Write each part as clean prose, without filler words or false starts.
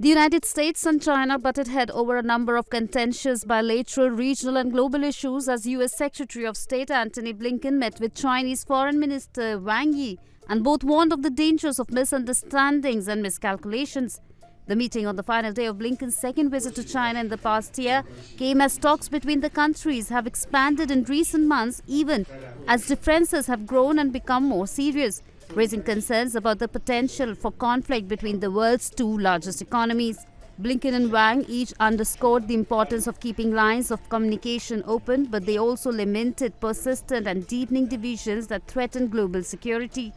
The United States and China butted head over a number of contentious bilateral, regional and global issues as U.S. Secretary of State Antony Blinken met with Chinese Foreign Minister Wang and both warned of the dangers of misunderstandings and miscalculations. The meeting on the final day of Blinken's second visit to China in the past year came as talks between the countries have expanded in recent months, even as differences have grown and become more serious, raising concerns about the potential for conflict between the world's two largest economies. Blinken and Wang each underscored the importance of keeping lines of communication open, but they also lamented persistent and deepening divisions that threaten global security.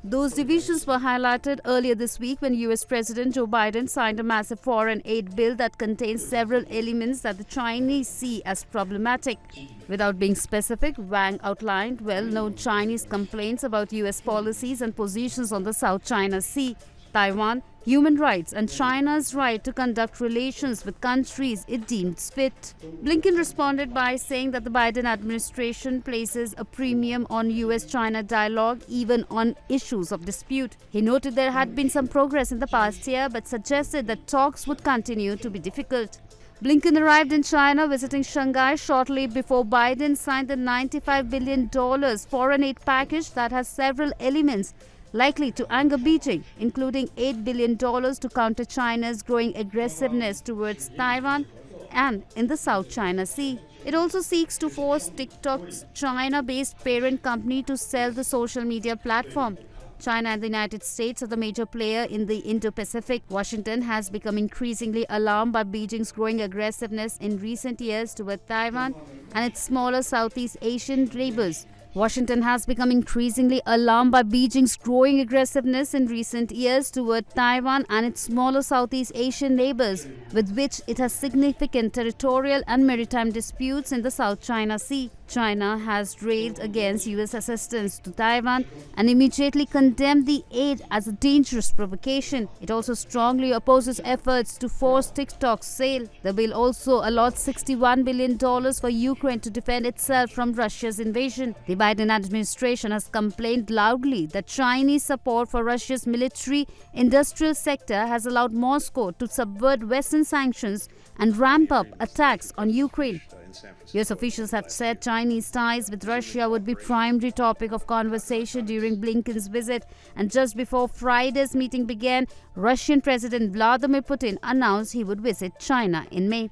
Those divisions were highlighted earlier this week when U.S. President Joe Biden signed a massive foreign aid bill that contains several elements that the Chinese see as problematic. Without being specific, Wang outlined well-known Chinese complaints about U.S. policies and positions on the South China Sea, Taiwan, human rights and China's right to conduct relations with countries it deems fit. Blinken responded by saying that the Biden administration places a premium on U.S.-China dialogue even on issues of dispute. He noted there had been some progress in the past year but suggested that talks would continue to be difficult. Blinken arrived in China visiting Shanghai shortly before Biden signed the $95 billion foreign aid package that has several elements likely to anger Beijing, including $8 billion to counter China's growing aggressiveness towards Taiwan and in the South China Sea. It also seeks to force TikTok's China-based parent company to sell the social media platform. China and the United States are the major player in the Indo-Pacific. Washington has become increasingly alarmed by Beijing's growing aggressiveness in recent years toward Taiwan and its smaller Southeast Asian neighbors. Washington has become increasingly alarmed by Beijing's growing aggressiveness in recent years toward Taiwan and its smaller Southeast Asian neighbors, with which it has significant territorial and maritime disputes in the South China Sea. China has railed against U.S. assistance to Taiwan and immediately condemned the aid as a dangerous provocation. It also strongly opposes efforts to force TikTok's sale. The bill also allots $61 billion for Ukraine to defend itself from Russia's invasion. The Biden administration has complained loudly that Chinese support for Russia's military-industrial sector has allowed Moscow to subvert Western sanctions and ramp up attacks on Ukraine. U.S. officials have said Chinese ties with Russia would be primary topic of conversation during Blinken's visit. And just before Friday's meeting began, Russian President Vladimir Putin announced he would visit China in May.